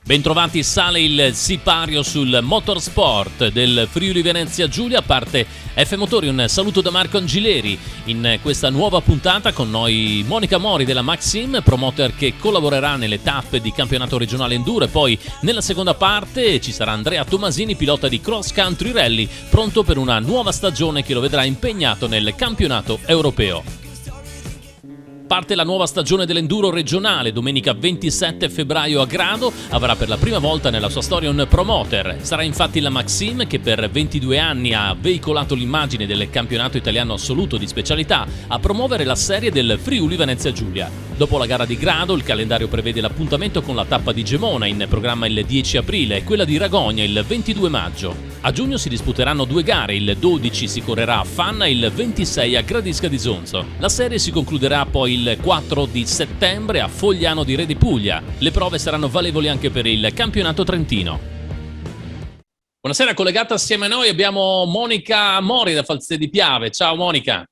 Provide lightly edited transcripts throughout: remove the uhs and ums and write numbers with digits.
Bentrovati, sale il sipario sul motorsport del Friuli Venezia Giulia, parte F Motori. Un saluto da Marco Angileri. In questa nuova puntata con noi Monica Mori della Maxim, promoter che collaborerà nelle tappe di campionato regionale enduro, e poi nella seconda parte ci sarà Andrea Tomasini, pilota di cross country rally, pronto per una nuova stagione che lo vedrà impegnato nel campionato europeo. Parte la nuova stagione dell'enduro regionale. Domenica 27 febbraio a Grado avrà per la prima volta nella sua storia un promoter. Sarà infatti la Maxim, che per 22 anni ha veicolato l'immagine del campionato italiano assoluto di specialità, a promuovere la serie del Friuli Venezia Giulia. Dopo la gara di Grado, il calendario prevede l'appuntamento con la tappa di Gemona, in programma il 10 aprile, e quella di Ragogna il 22 maggio. A giugno si disputeranno due gare, il 12 si correrà a Fanna e il 26 a Gradisca di Zonzo. La serie si concluderà poi il 4 di settembre a Fogliano di Re di Puglia. Le prove saranno valevoli anche per il campionato trentino. Buonasera, collegata assieme a noi abbiamo Monica Mori da Falzè di Piave. Ciao Monica.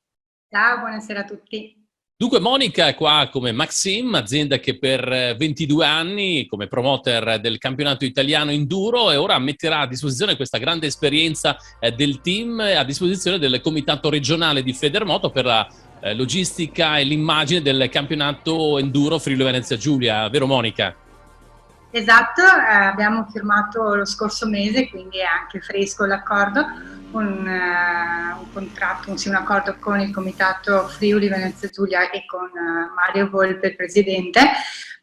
Ciao, buonasera a tutti. Dunque Monica è qua come Maxim, azienda che per 22 anni come promoter del campionato italiano enduro, e ora metterà a disposizione questa grande esperienza del team a disposizione del comitato regionale di Federmoto per la logistica e l'immagine del campionato enduro Friuli Venezia Giulia, vero Monica? Esatto, abbiamo firmato lo scorso mese, quindi è anche fresco l'accordo, un accordo con il comitato Friuli Venezia Giulia e con Mario Volpe, il presidente,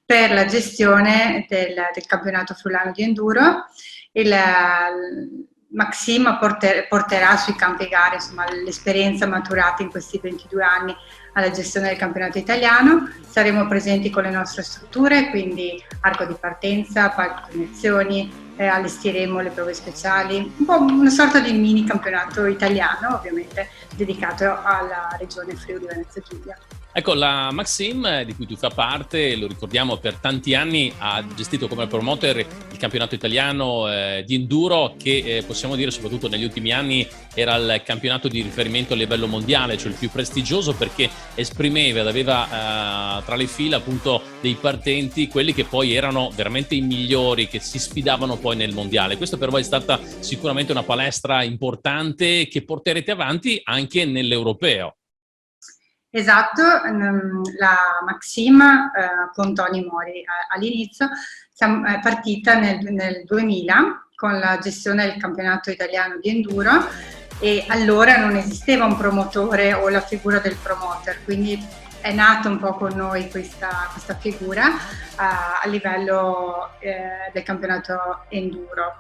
per la gestione del campionato friulano di enduro. Maxim porterà sui campi gare l'esperienza maturata in questi 22 anni alla gestione del campionato italiano. Saremo presenti con le nostre strutture, quindi arco di partenza, palco connessioni, allestiremo le prove speciali, un po' una sorta di mini campionato italiano, ovviamente dedicato alla regione Friuli Venezia Giulia. Ecco, la Maxim, di cui tu fai parte, lo ricordiamo, per tanti anni ha gestito come promoter il campionato italiano di enduro, che possiamo dire soprattutto negli ultimi anni era il campionato di riferimento a livello mondiale, cioè il più prestigioso, perché esprimeva ed aveva tra le fila appunto dei partenti, quelli che poi erano veramente i migliori, che si sfidavano poi nel mondiale. Questo per voi è stata sicuramente una palestra importante che porterete avanti anche nell'europeo. Esatto, la Maxim con Tony Mori all'inizio è partita nel 2000 con la gestione del campionato italiano di enduro, e allora non esisteva un promotore o la figura del promoter, quindi è nata un po' con noi questa figura a livello del campionato enduro.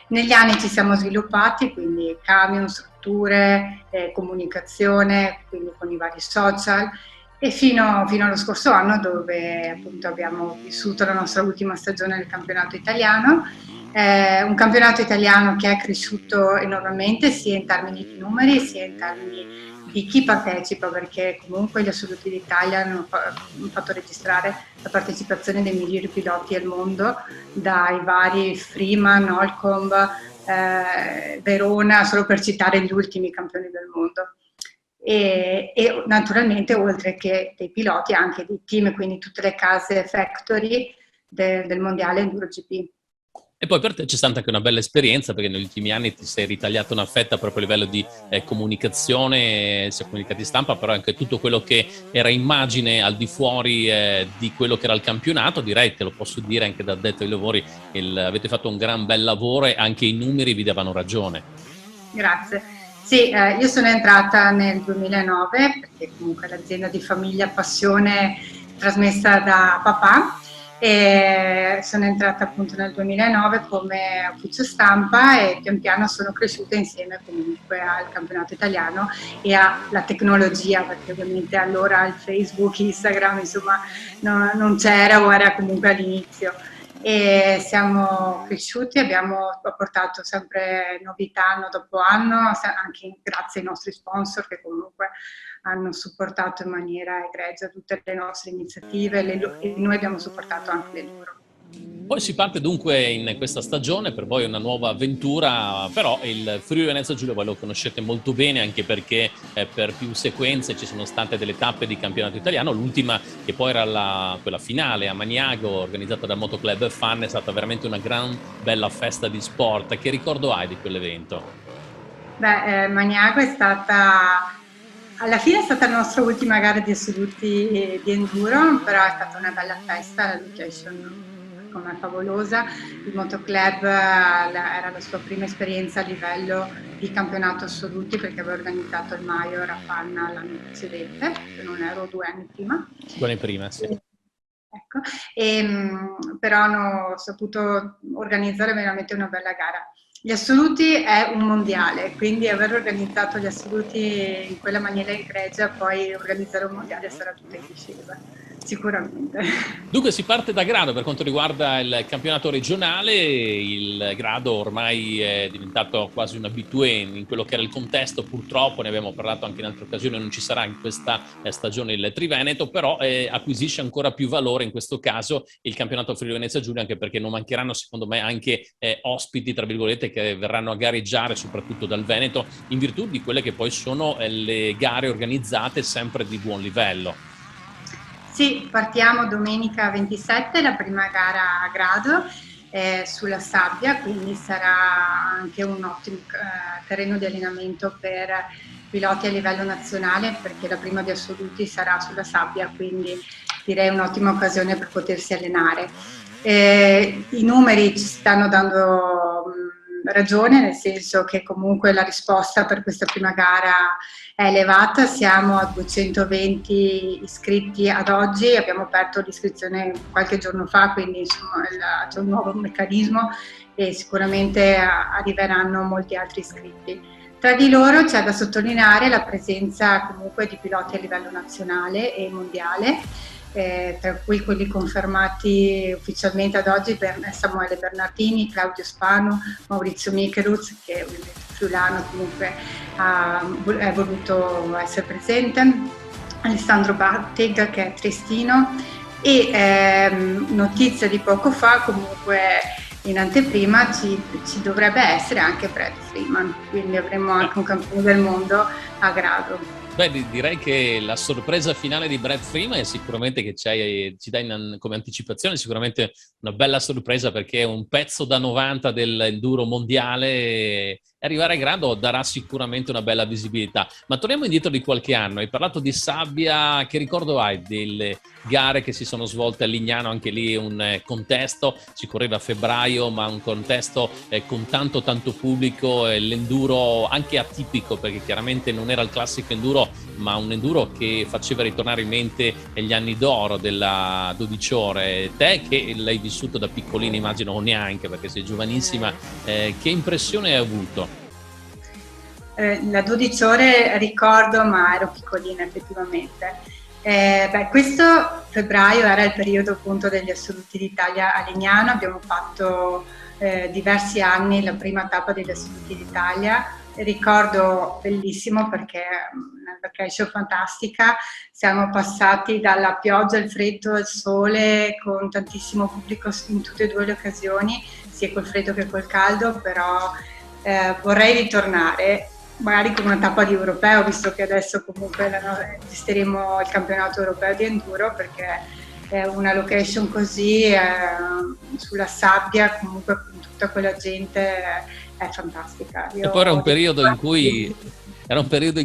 Negli anni ci siamo sviluppati, quindi camion, strutture, comunicazione, quindi con i vari social, e fino allo scorso anno, dove appunto abbiamo vissuto la nostra ultima stagione del campionato italiano. Un campionato italiano che è cresciuto enormemente, sia in termini di numeri sia in termini di chi partecipa, perché comunque gli assoluti d'Italia hanno fatto registrare la partecipazione dei migliori piloti al mondo, dai vari Freeman, Holcomb, Verona, solo per citare gli ultimi campioni del mondo. E naturalmente, oltre che dei piloti, anche dei team, quindi tutte le case factory del mondiale Enduro GP. E poi per te c'è stata anche una bella esperienza, perché negli ultimi anni ti sei ritagliato una fetta proprio a livello di comunicazione, sia comunicati stampa, però anche tutto quello che era immagine al di fuori di quello che era il campionato. Direi, te lo posso dire anche da addetto ai lavori, avete fatto un gran bel lavoro e anche i numeri vi davano ragione. Grazie. Sì, io sono entrata nel 2009, perché comunque l'azienda di famiglia, passione trasmessa da papà. E sono entrata appunto nel 2009 come ufficio stampa, e pian piano sono cresciuta insieme comunque al campionato italiano e alla tecnologia, perché ovviamente allora il Facebook, Instagram, insomma non c'era, o era comunque all'inizio. E siamo cresciuti, abbiamo portato sempre novità anno dopo anno, anche grazie ai nostri sponsor che comunque hanno supportato in maniera egregia tutte le nostre iniziative, e noi abbiamo supportato anche le loro. Poi si parte dunque in questa stagione, per voi è una nuova avventura, però il Friuli Venezia Giulia voi lo conoscete molto bene, anche perché per più sequenze ci sono state delle tappe di campionato italiano, l'ultima che poi era quella finale a Maniago, organizzata dal Motoclub Fan, è stata veramente una gran bella festa di sport. Che ricordo hai di quell'evento? Beh, Maniago è stata, alla fine è stata la nostra ultima gara di assoluti di enduro, però è stata una bella festa, la location come favolosa. Il Motoclub era la sua prima esperienza a livello di campionato assoluti, perché aveva organizzato il Major a Fanna l'anno precedente, se non ero 2 anni prima. 2 anni prima, sì. Ecco, però hanno saputo organizzare veramente una bella gara. Gli assoluti è un mondiale, quindi aver organizzato gli assoluti in quella maniera egregia, poi organizzare un mondiale sarà tutto difficile, sicuramente. Dunque si parte da Grado per quanto riguarda il campionato regionale. Il Grado ormai è diventato quasi un habitué in quello che era il contesto, purtroppo ne abbiamo parlato anche in altre occasioni, non ci sarà in questa stagione il Triveneto, però acquisisce ancora più valore in questo caso il campionato Friuli Venezia Giulia, anche perché non mancheranno secondo me anche ospiti tra virgolette che verranno a gareggiare soprattutto dal Veneto, in virtù di quelle che poi sono le gare organizzate sempre di buon livello. Sì, partiamo domenica 27, la prima gara a Grado sulla sabbia, quindi sarà anche un ottimo terreno di allenamento per piloti a livello nazionale, perché la prima di assoluti sarà sulla sabbia, quindi direi un'ottima occasione per potersi allenare. I numeri ci stanno dando ragione, nel senso che comunque la risposta per questa prima gara è elevata, siamo a 220 iscritti ad oggi, abbiamo aperto l'iscrizione qualche giorno fa, quindi insomma c'è un nuovo meccanismo e sicuramente arriveranno molti altri iscritti. Tra di loro c'è da sottolineare la presenza comunque di piloti a livello nazionale e mondiale, tra cui quelli confermati ufficialmente ad oggi per Samuele Bernardini, Claudio Spano, Maurizio Micheluz, che ovviamente friulano comunque è voluto essere presente, Alessandro Batteg, che è triestino, e notizia di poco fa comunque in anteprima ci dovrebbe essere anche Brad Freeman, quindi avremo anche un campione del mondo a Grado. Beh, direi che la sorpresa finale di Brad Freeman è sicuramente che ci dà come anticipazione sicuramente una bella sorpresa, perché è un pezzo da 90 dell'enduro mondiale e arrivare a Grado darà sicuramente una bella visibilità. Ma torniamo indietro di qualche anno, hai parlato di sabbia, che ricordo hai delle gare che si sono svolte a Lignano? Anche lì un contesto, si correva a febbraio, ma un contesto con tanto pubblico, l'enduro anche atipico, perché chiaramente non era il classico enduro, ma un enduro che faceva ritornare in mente gli anni d'oro della 12 ore. Te che l'hai vissuto da piccolina, immagino, o neanche perché sei giovanissima, che impressione hai avuto? La 12 ore ricordo, ma ero piccolina effettivamente. Questo febbraio era il periodo appunto degli assoluti d'Italia a Lignano, abbiamo fatto diversi anni la prima tappa degli assoluti d'Italia. Ricordo bellissimo perché una vacation fantastica, siamo passati dalla pioggia, al freddo, al sole, con tantissimo pubblico in tutte e due le occasioni, sia col freddo che col caldo, però vorrei ritornare magari con una tappa di europeo, visto che adesso comunque gesteremo il campionato europeo di enduro, perché una location così sulla sabbia, comunque con tutta quella gente, è fantastica. E poi era un periodo in cui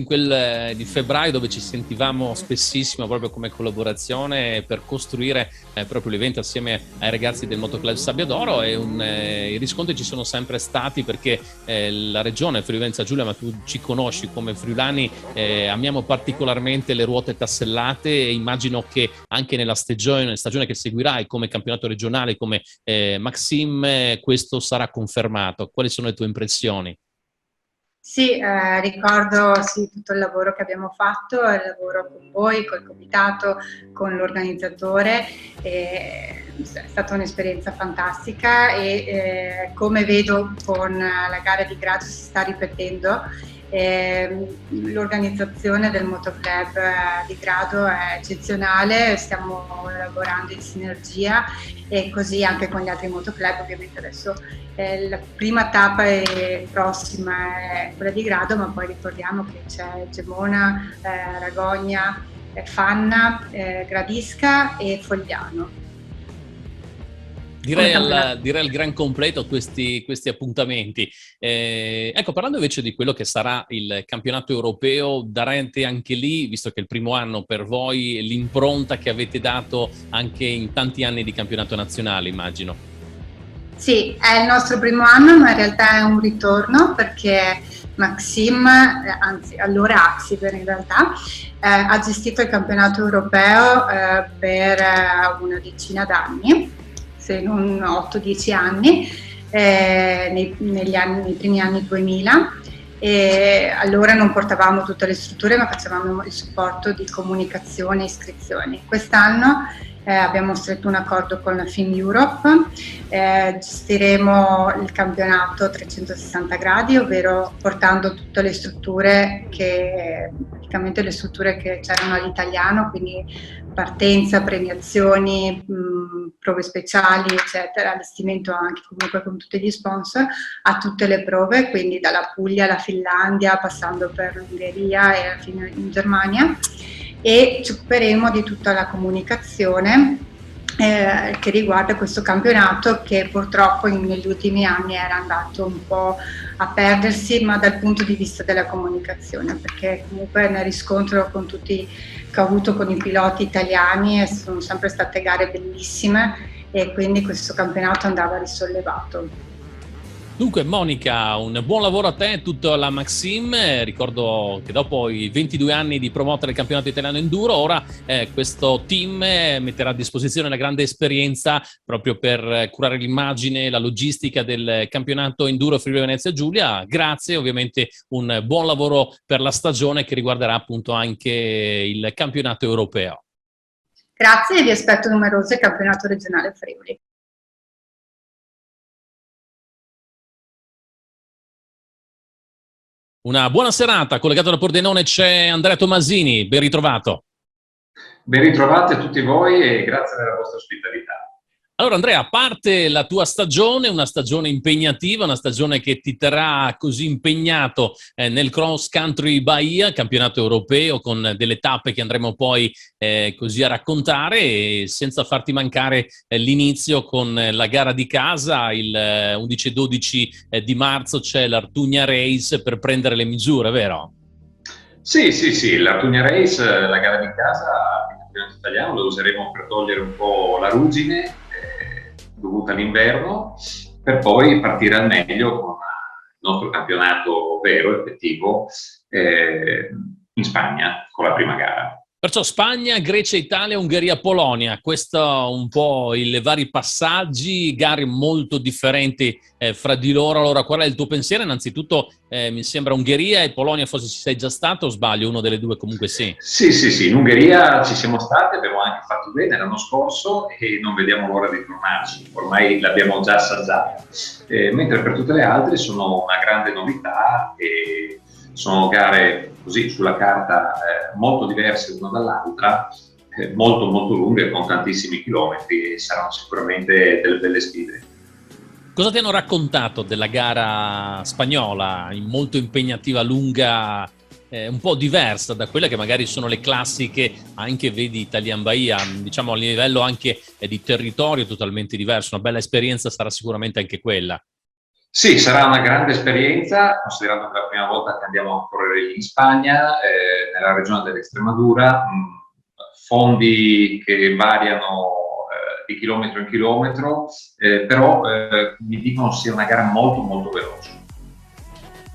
quel di febbraio dove ci sentivamo spessissimo proprio come collaborazione per costruire proprio l'evento assieme ai ragazzi del Motoclub Sabbia d'Oro, e i riscontri ci sono sempre stati, perché la regione Friuli Venezia Giulia, ma tu ci conosci come friulani, amiamo particolarmente le ruote tassellate, e immagino che anche nella stagione che seguirai come campionato regionale, come Maxim, questo sarà confermato. Quali sono le tue impressioni? Sì, ricordo tutto il lavoro che abbiamo fatto, il lavoro con voi, col comitato, con l'organizzatore, è stata un'esperienza fantastica e come vedo con la gara di Grado si sta ripetendo, L'organizzazione del motoclub di Grado è eccezionale, stiamo lavorando in sinergia e così anche con gli altri motoclub. Ovviamente adesso la prima tappa prossima è quella di Grado, ma poi ricordiamo che c'è Gemona, Ragogna, Fanna, Gradisca e Fogliano. Direi al gran completo questi appuntamenti. Ecco, parlando invece di quello che sarà il campionato europeo, darete anche lì, visto che è il primo anno per voi, l'impronta che avete dato anche in tanti anni di campionato nazionale, immagino. Sì, è il nostro primo anno, ma in realtà è un ritorno perché Maxim, anzi allora Axiver in realtà, ha gestito il campionato europeo per una decina d'anni, se non 8-10 anni, nei primi anni 2000. E allora non portavamo tutte le strutture, ma facevamo il supporto di comunicazione e iscrizioni. Quest'anno abbiamo stretto un accordo con la FIM Europe, gestiremo il campionato a 360 gradi, ovvero portando tutte le strutture praticamente le strutture che c'erano all'italiano, quindi partenza, premiazioni, prove speciali, eccetera, allestimento anche comunque con tutti gli sponsor, a tutte le prove, quindi dalla Puglia alla Finlandia, passando per l'Ungheria e fino in Germania, e ci occuperemo di tutta la comunicazione che riguarda questo campionato che purtroppo negli ultimi anni era andato un po' a perdersi, ma dal punto di vista della comunicazione, perché comunque ne riscontro con tutti che ho avuto con i piloti italiani e sono sempre state gare bellissime e quindi questo campionato andava risollevato. Dunque Monica, un buon lavoro a te e tutta la Maxim. Ricordo che dopo i 22 anni di promotere il campionato italiano enduro, ora questo team metterà a disposizione la grande esperienza proprio per curare l'immagine, la logistica del campionato enduro Friuli Venezia Giulia. Grazie, ovviamente un buon lavoro per la stagione che riguarderà appunto anche il campionato europeo. Grazie e vi aspetto numerosi al campionato regionale Friuli. Una buona serata, collegato da Pordenone c'è Andrea Tomasini, ben ritrovato. Ben ritrovati a tutti voi e grazie della vostra ospitalità. Allora Andrea, a parte la tua stagione, una stagione impegnativa, una stagione che ti terrà così impegnato nel Cross Country Bahia, campionato europeo con delle tappe che andremo poi così a raccontare, e senza farti mancare l'inizio con la gara di casa, il 11 e 12 di marzo c'è l'Artugna Race per prendere le misure, vero? Sì, l'Artugna Race, la gara di casa del campionato italiano, lo useremo per togliere un po' la ruggine dovuta all'inverno, per poi partire al meglio con il nostro campionato vero, effettivo, in Spagna, con la prima gara. Perciò Spagna, Grecia, Italia, Ungheria, Polonia, questo un po' i vari passaggi, gare molto differenti fra di loro. Allora, qual è il tuo pensiero? Innanzitutto mi sembra Ungheria e Polonia, forse ci sei già stato o sbaglio? Uno delle due comunque sì. Sì, in Ungheria ci siamo stati, abbiamo anche fatto bene l'anno scorso e non vediamo l'ora di tornarci, ormai l'abbiamo già assaggiata, mentre per tutte le altre sono una grande novità e sono gare così sulla carta molto diverse l'una dall'altra, molto lunghe con tantissimi chilometri e saranno sicuramente delle belle sfide. Cosa ti hanno raccontato della gara spagnola, molto impegnativa, lunga, un po' diversa da quelle che magari sono le classiche, anche vedi Italian Bahia, diciamo a livello anche di territorio totalmente diverso, una bella esperienza sarà sicuramente anche quella. Sì, sarà una grande esperienza, considerando che è la prima volta che andiamo a correre in Spagna, nella regione dell'Extremadura, fondi che variano di chilometro in chilometro, però mi dicono sia una gara molto veloce.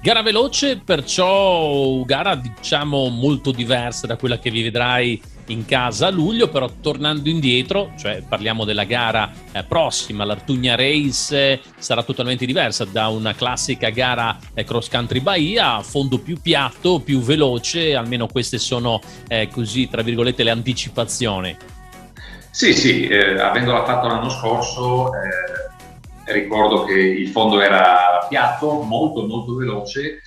Gara veloce, perciò gara diciamo molto diversa da quella che vi vedrai in casa a luglio, però tornando indietro, cioè parliamo della gara prossima, l'Artugna Race sarà totalmente diversa da una classica gara cross country Bahia, a fondo più piatto, più veloce, almeno queste sono così tra virgolette le anticipazioni. Sì, avendola fatto l'anno scorso ricordo che il fondo era piatto, molto veloce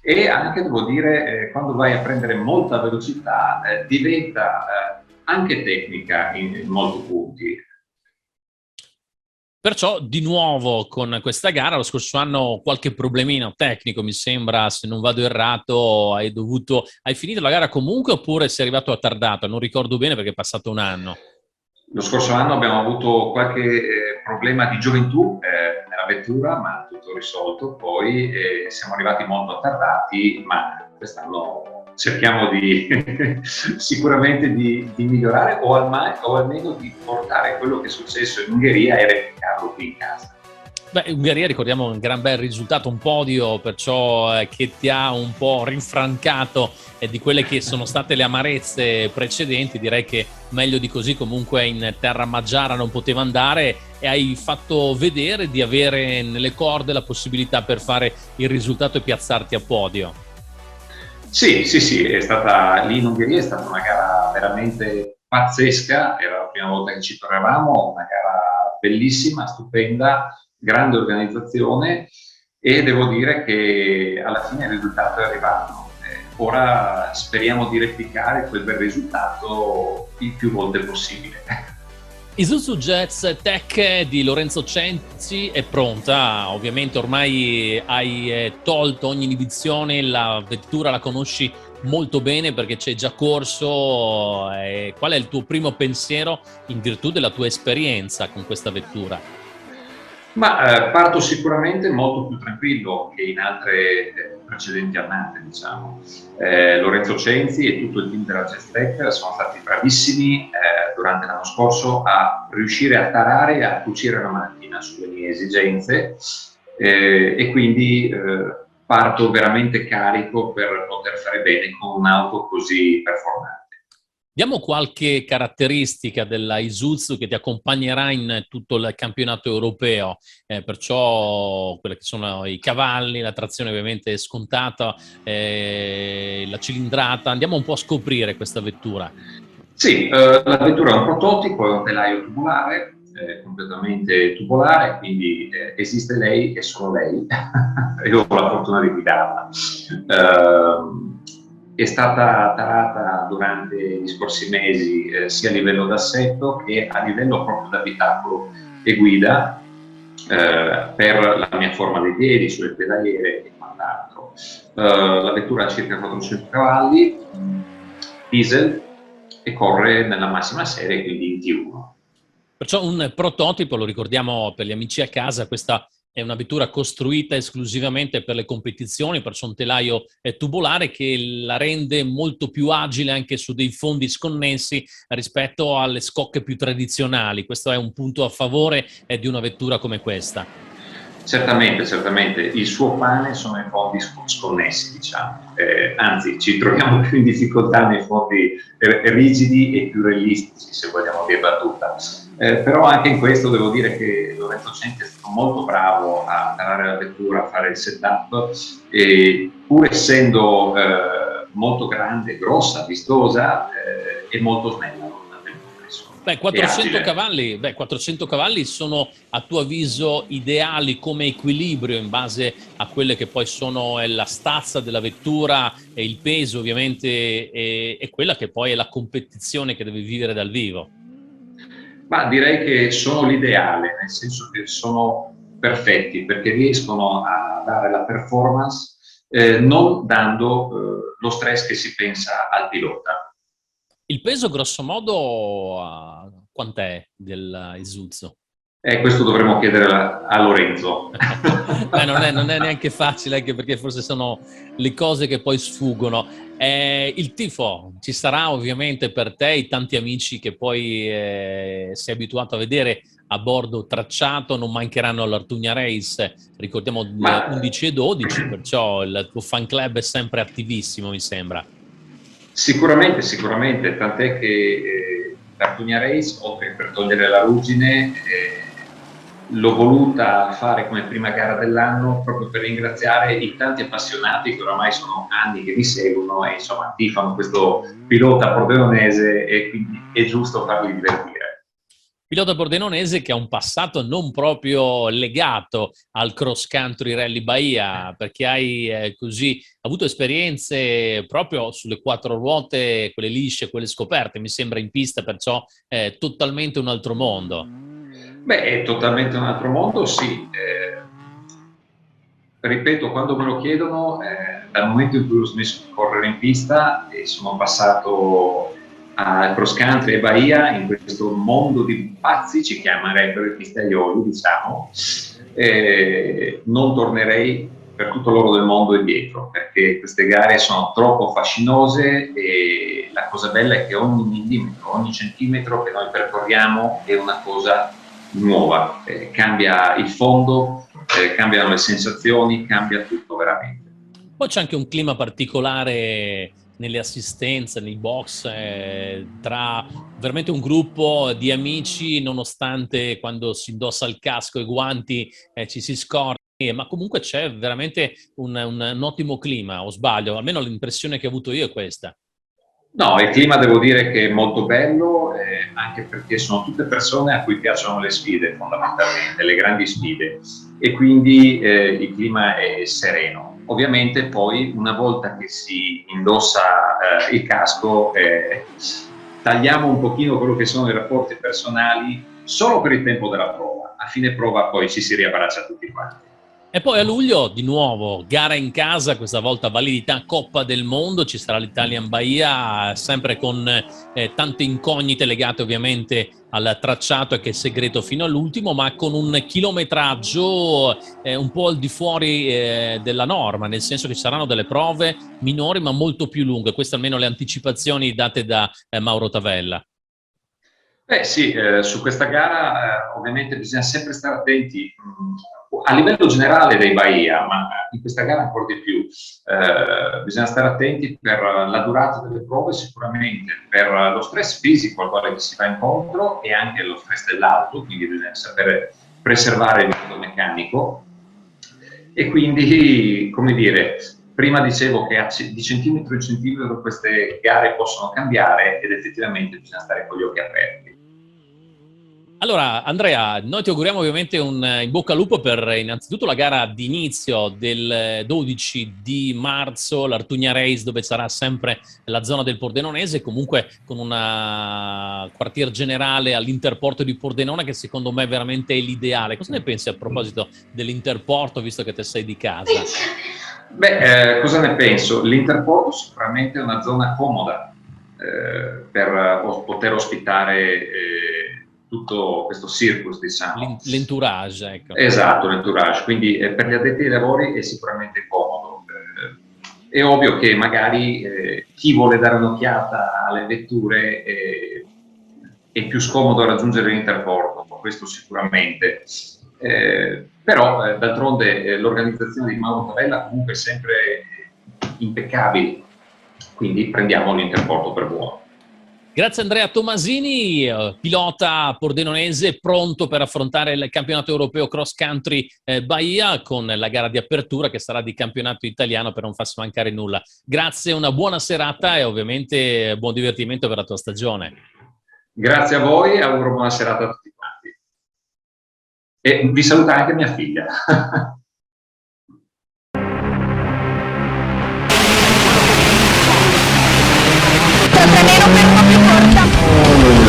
e anche, devo dire, quando vai a prendere molta velocità diventa anche tecnica in molti punti. Perciò di nuovo con questa gara, lo scorso anno qualche problemino tecnico, mi sembra, se non vado errato, hai finito la gara comunque oppure sei arrivato attardato? Non ricordo bene perché è passato un anno. Lo scorso anno abbiamo avuto qualche problema di gioventù nella vettura, ma tutto risolto. Poi siamo arrivati molto attardati, ma quest'anno cerchiamo sicuramente di migliorare o almeno di portare quello che è successo in Ungheria e replicarlo qui in casa. Beh, Ungheria ricordiamo un gran bel risultato, un podio, perciò che ti ha un po' rinfrancato di quelle che sono state le amarezze precedenti. Direi che meglio di così comunque in terra maggiara non poteva andare e hai fatto vedere di avere nelle corde la possibilità per fare il risultato e piazzarti a podio. Sì, è stata lì in Ungheria, è stata una gara veramente pazzesca, era la prima volta che ci trovavamo, una gara bellissima, stupenda, grande organizzazione e devo dire che alla fine il risultato è arrivato. Ora speriamo di replicare quel bel risultato il più volte possibile. Isuzu Jazz Tech di Lorenzo Censi è pronta, ovviamente ormai hai tolto ogni inibizione, la vettura la conosci molto bene perché c'è già corso. Qual è il tuo primo pensiero in virtù della tua esperienza con questa vettura? Ma parto sicuramente molto più tranquillo che in altre precedenti annate, diciamo. Lorenzo Censi e tutto il team della Jazz Tech sono stati bravissimi durante l'anno scorso a riuscire a tarare e a cucire la macchina sulle mie esigenze e quindi parto veramente carico per poter fare bene con un'auto così performante. Diamo qualche caratteristica della Isuzu che ti accompagnerà in tutto il campionato europeo, perciò quelli che sono i cavalli, la trazione ovviamente è scontata, la cilindrata. Andiamo un po' a scoprire questa vettura. Sì, la vettura è un prototipo, è un telaio tubolare, completamente tubolare, quindi esiste lei e solo lei. Io ho la fortuna di guidarla. È stata tarata durante gli scorsi mesi sia a livello d'assetto che a livello proprio d'abitacolo e guida per la mia forma dei piedi, sulle pedaliere e quant'altro. La vettura ha circa 400 cavalli, diesel e corre nella massima serie, quindi in T1. Perciò un prototipo, lo ricordiamo per gli amici a casa, questa è una vettura costruita esclusivamente per le competizioni, perciò un telaio tubolare che la rende molto più agile anche su dei fondi sconnessi rispetto alle scocche più tradizionali. Questo è un punto a favore di una vettura come questa. Certamente. Il suo pane sono i fondi sconnessi, diciamo. Anzi, ci troviamo più in difficoltà nei fondi rigidi e più realistici, se vogliamo dirla tutta. Però anche in questo devo dire che Lorenzo Censi è stato molto bravo a tarare la vettura, a fare il setup, e pur essendo molto grande, grossa, vistosa, è molto snella. Beh, 400 cavalli sono a tuo avviso ideali come equilibrio in base a quelle che poi sono la stazza della vettura e il peso ovviamente e quella che poi è la competizione che devi vivere dal vivo. Ma direi che sono l'ideale, nel senso che sono perfetti perché riescono a dare la performance non dando lo stress che si pensa al pilota. Il peso grosso modo quant'è del Isuzu? Questo dovremmo chiedere a Lorenzo. Beh, non è neanche facile, anche perché forse sono le cose che poi sfuggono. Il tifo ci sarà ovviamente per te, i tanti amici che poi sei abituato a vedere a bordo tracciato, non mancheranno all'Artugna Race, ricordiamo 11 e 12, perciò il tuo fan club è sempre attivissimo, mi sembra. Sicuramente, tant'è che l'Artugna Race, oltre che per togliere la ruggine, l'ho voluta fare come prima gara dell'anno proprio per ringraziare i tanti appassionati che oramai sono anni che mi seguono e insomma tifano questo pilota pordenonese e quindi è giusto farli divertire. Pilota pordenonese che ha un passato non proprio legato al cross country Rally Bahia, perché hai così avuto esperienze proprio sulle quattro ruote, quelle lisce, quelle scoperte, mi sembra in pista, perciò è totalmente un altro mondo. Beh, è totalmente un altro mondo, sì. Ripeto, quando me lo chiedono, dal momento in cui ho smesso di correre in pista e sono passato al cross country e Bahia, in questo mondo di pazzi, ci chiamerebbero i pistaioli, diciamo, non tornerei per tutto l'oro del mondo indietro, perché queste gare sono troppo fascinose e la cosa bella è che ogni millimetro, ogni centimetro che noi percorriamo è una cosa nuova, cambia il fondo, cambiano le sensazioni, cambia tutto veramente. Poi c'è anche un clima particolare nelle assistenze, nei box, tra veramente un gruppo di amici, nonostante quando si indossa il casco e i guanti ci si scorda, ma comunque c'è veramente un ottimo clima, o sbaglio? Almeno l'impressione che ho avuto io è questa. No, il clima devo dire che è molto bello, anche perché sono tutte persone a cui piacciono le sfide, fondamentalmente, le grandi sfide, e quindi il clima è sereno. Ovviamente poi una volta che si indossa il casco tagliamo un pochino quello che sono i rapporti personali solo per il tempo della prova. A fine prova poi ci si riabbraccia tutti quanti. E poi a luglio di nuovo gara in casa, questa volta validità Coppa del Mondo, ci sarà l'Italian Bahia, sempre con tante incognite legate ovviamente al tracciato che è segreto fino all'ultimo, ma con un chilometraggio un po' al di fuori della norma, nel senso che ci saranno delle prove minori ma molto più lunghe. Queste almeno le anticipazioni date da Mauro Tavella. Beh sì, su questa gara ovviamente bisogna sempre stare attenti a livello generale dei Bahia, ma in questa gara ancora di più. Bisogna stare attenti per la durata delle prove sicuramente, per lo stress fisico al quale si va incontro e anche lo stress dell'auto, quindi bisogna sapere preservare il metodo meccanico. E quindi, come dire, prima dicevo che di centimetro in centimetro queste gare possono cambiare ed effettivamente bisogna stare con gli occhi aperti. Allora, Andrea, noi ti auguriamo ovviamente un in bocca al lupo per innanzitutto la gara d'inizio del 12 di marzo, l'Artugna Race, dove sarà sempre la zona del Pordenonese, comunque con una quartier generale all'Interporto di Pordenone che secondo me veramente è l'ideale. Cosa ne pensi a proposito dell'Interporto, visto che te sei di casa? Beh, cosa ne penso? L'Interporto sicuramente è una zona comoda per poter ospitare tutto questo circus, diciamo. L'entourage, ecco. Esatto, l'entourage. Quindi per gli addetti ai lavori è sicuramente comodo. È ovvio che magari chi vuole dare un'occhiata alle vetture è più scomodo raggiungere l'Interporto, questo sicuramente. Però d'altronde l'organizzazione di Mauro Tavella comunque è sempre impeccabile, quindi prendiamo l'Interporto per buono. Grazie Andrea Tomasini, pilota pordenonese pronto per affrontare il campionato europeo cross country Bahia con la gara di apertura che sarà di campionato italiano per non farsi mancare nulla. Grazie, una buona serata e ovviamente buon divertimento per la tua stagione. Grazie a voi, auguro buona serata a tutti quanti. E vi saluta anche mia figlia. Nero per un po' più corta.